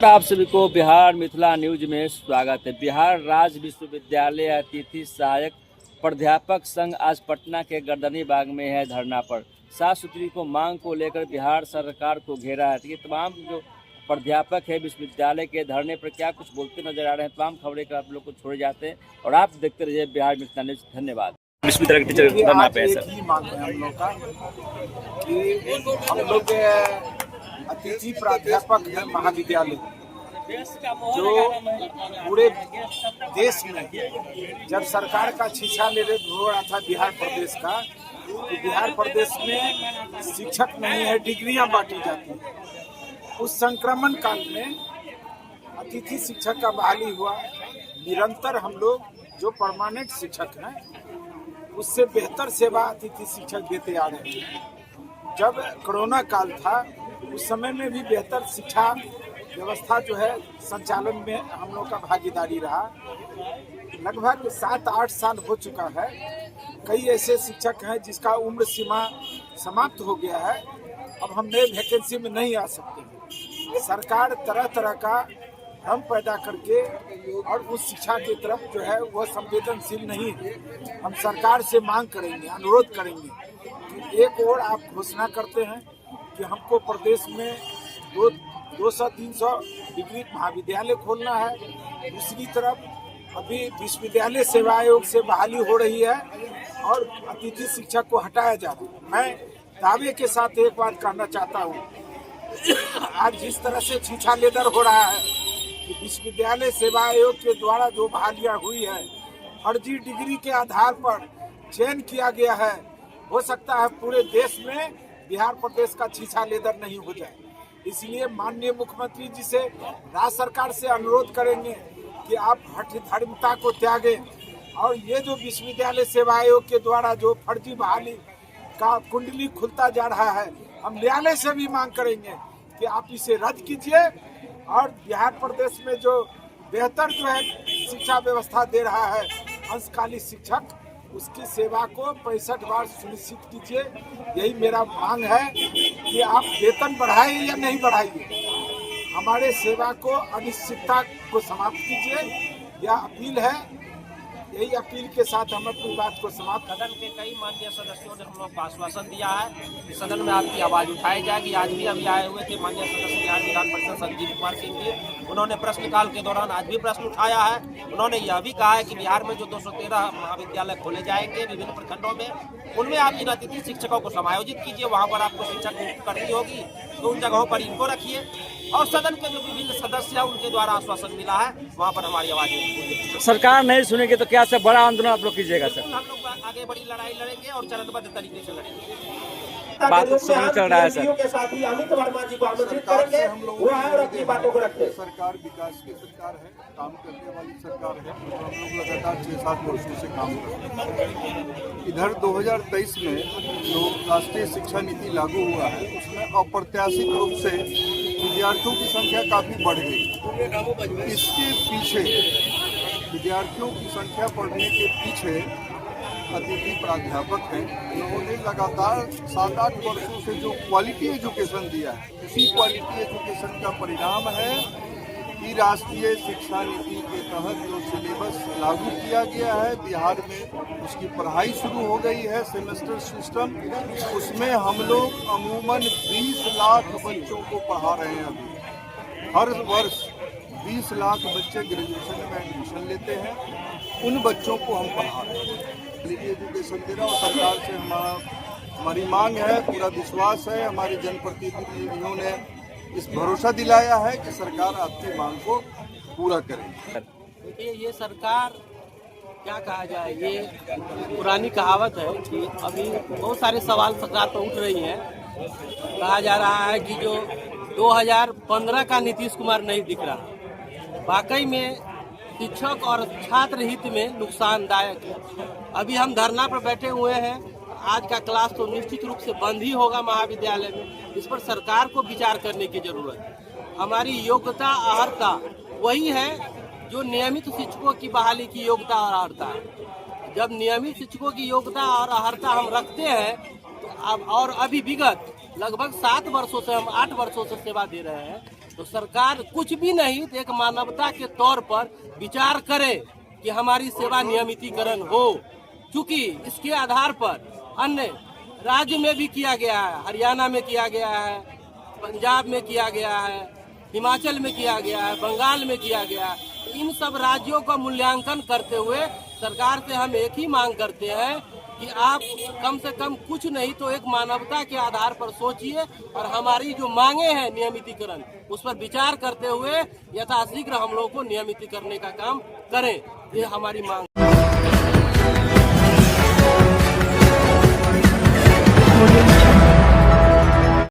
आप सभी को बिहार मिथिला न्यूज में स्वागत है। बिहार राज्य विश्वविद्यालय अतिथि सहायक प्राध्यापक संघ आज पटना के गर्दनी बाग में है धरना पर। साफ सुथरी को मांग को लेकर बिहार सरकार को घेरा है। ये तमाम जो प्राध्यापक है विश्वविद्यालय के धरने पर क्या कुछ बोलते नजर आ रहे हैं, तमाम खबरें कर आप लोग को छोड़े जाते हैं और आप देखते रहिए बिहार मिथिला न्यूज। धन्यवाद। विश्वविद्यालय के टीचर धरना पे है सर। मांग है हम लोग का कि हम लोग अतिथि प्राध्यापक है महाविद्यालय जो पूरे देश में जब सरकार का शिक्षा निर्णय हो रहा था बिहार प्रदेश का, तो बिहार प्रदेश में शिक्षक नहीं है, डिग्रियां बांटी जाती हैं। उस संक्रमण काल में अतिथि शिक्षक का बहाली हुआ। निरंतर हम लोग जो परमानेंट शिक्षक हैं उससे बेहतर सेवा अतिथि शिक्षक देते आ रहे हैं। जब कोरोना काल था उस समय में भी बेहतर शिक्षा व्यवस्था जो है संचालन में हम लोग का भागीदारी रहा। लगभग 7-8 साल हो चुका है। कई ऐसे शिक्षक हैं जिसका उम्र सीमा समाप्त हो गया है, अब हम नए वैकेंसी में नहीं आ सकते। सरकार तरह तरह का भ्रम पैदा करके और उस शिक्षा की तरफ जो है वह संवेदनशील नहीं है। हम सरकार से मांग करेंगे, अनुरोध करेंगे कि एक ओर आप घोषणा करते हैं कि हमको प्रदेश में 200-300 डिग्री महाविद्यालय खोलना है, दूसरी तरफ अभी विश्वविद्यालय सेवा आयोग से बहाली हो रही है और अतिथि शिक्षक को हटाया जा रहा है। मैं दावे के साथ एक बात कहना चाहता हूँ, आज जिस तरह से छीछा लेदर हो रहा है कि विश्वविद्यालय सेवा आयोग के द्वारा जो बहालियाँ हुई है फर्जी डिग्री के आधार पर चयन किया गया है, हो सकता है पूरे देश में बिहार प्रदेश का छीछा लेदर नहीं हो जाए। इसलिए माननीय मुख्यमंत्री जी से, राज्य सरकार से अनुरोध करेंगे कि आप हठधर्मिता को त्यागें और ये जो विश्वविद्यालय सेवा आयोग के द्वारा जो फर्जी बहाली का कुंडली खुलता जा रहा है, हम न्यायालय से भी मांग करेंगे कि आप इसे रद्द कीजिए और बिहार प्रदेश में जो बेहतर जो है शिक्षा व्यवस्था दे रहा है अंशकालिक शिक्षक, उसकी सेवा को 65 बार सुनिश्चित कीजिए। यही मेरा मांग है कि आप वेतन बढ़ाइए या नहीं बढ़ाइए, हमारे सेवा को अनिश्चितता को समाप्त कीजिए, यह अपील है। यही अपील के साथ हम अपनी बात को समाप्त। सदन के कई माननीय सदस्यों ने हम लोग को आश्वासन दिया है कि सदन में आपकी आवाज़ उठाई जाएगी। आज भी अभी आए हुए थे माननीय सदस्य बिहार विधान परिषद संजीव कुमार सिंह जी, उन्होंने प्रश्नकाल के दौरान आज भी प्रश्न उठाया है। उन्होंने यह भी कहा है कि बिहार में जो 213 महाविद्यालय खोले जाएंगे विभिन्न प्रखंडों में, उनमें आप इन अतिथि शिक्षकों को समायोजित कीजिए। वहाँ पर आपको शिक्षक नियुक्त करनी होगी तो उन जगहों पर इनको रखिए और सदन के जो विभिन्न सदस्य हैं उनके द्वारा आश्वासन मिला है वहाँ पर हमारी आवाज़। सरकार नहीं सुनेगी तो क्या से बड़ा आंदोलन आप लोग कीजिएगा सर? हम लोग आगे बड़ी लड़ाई लड़ेंगे और चरणबद्ध तरीके से लड़ेंगे। बात समझ चल रहा है सर। के साथ ही अमित वर्मा जी को आमंत्रित करेंगे, वो आए और अपनी बातों को रखते हैं। सरकार विकास की सरकार है, काम करने वाली सरकार है और हम लोग लगातार 6-7 वर्षों से काम कर रहे हैं। इधर 2023 में जो राष्ट्रीय शिक्षा नीति लागू हुआ है उसमें अप्रत्याशित रूप से विद्यार्थियों की संख्या काफ़ी बढ़ गई। इसके पीछे विद्यार्थियों की संख्या बढ़ने के पीछे अतिथि प्राध्यापक हैं, उन्होंने लगातार 7-8 वर्षों से जो क्वालिटी एजुकेशन दिया है, उसी क्वालिटी एजुकेशन का परिणाम है कि राष्ट्रीय शिक्षा नीति के तहत जो सिलेबस लागू किया गया है बिहार में, उसकी पढ़ाई शुरू हो गई है। सेमेस्टर सिस्टम, उसमें हम लोग अमूमन 20 लाख बच्चों को पढ़ा रहे हैं। अभी हर वर्ष 20 लाख बच्चे ग्रेजुएशन में एडमिशन लेते हैं, उन बच्चों को हम पढ़ा रहे हैं। एजुकेशन दे रहा और सरकार से हमारी मांग है, पूरा विश्वास है, हमारे जनप्रतिनिधियों ने इस भरोसा दिलाया है कि सरकार आपकी मांग को पूरा करेगी। देखिए, ये सरकार क्या कहा जाए, ये पुरानी कहावत है कि अभी बहुत सारे सवाल सरकार पर उठ रही हैं। कहा जा रहा है कि जो 2015 का नीतीश कुमार नहीं दिख रहा, वाकई में शिक्षक और छात्र हित में नुकसानदायक है। अभी हम धरना पर बैठे हुए हैं, आज का क्लास तो निश्चित रूप से बंद ही होगा महाविद्यालय में। इस पर सरकार को विचार करने की जरूरत है। हमारी योग्यता अर्हता वही है जो नियमित शिक्षकों की बहाली की योग्यता और अर्हता है। जब नियमित शिक्षकों की योग्यता और अर्हता हम रखते हैं तो अब और अभी विगत लगभग 7 वर्षों से हम 8 वर्षों से सेवा दे रहे हैं, तो सरकार कुछ भी नहीं तो एक मानवता के तौर पर विचार करे कि हमारी सेवा नियमितीकरण हो, क्योंकि इसके आधार पर अन्य राज्य में भी किया गया है, हरियाणा में किया गया है, पंजाब में किया गया है, हिमाचल में किया गया है, बंगाल में किया गया है। इन सब राज्यों का मूल्यांकन करते हुए सरकार से हम एक ही मांग करते हैं कि आप कम से कम कुछ नहीं तो एक मानवता के आधार पर सोचिए और हमारी जो मांगे हैं नियमितीकरण उस पर विचार करते हुए यथाशीघ्र हम लोग को नियमितीकरण का काम करें। ये हमारी मांग।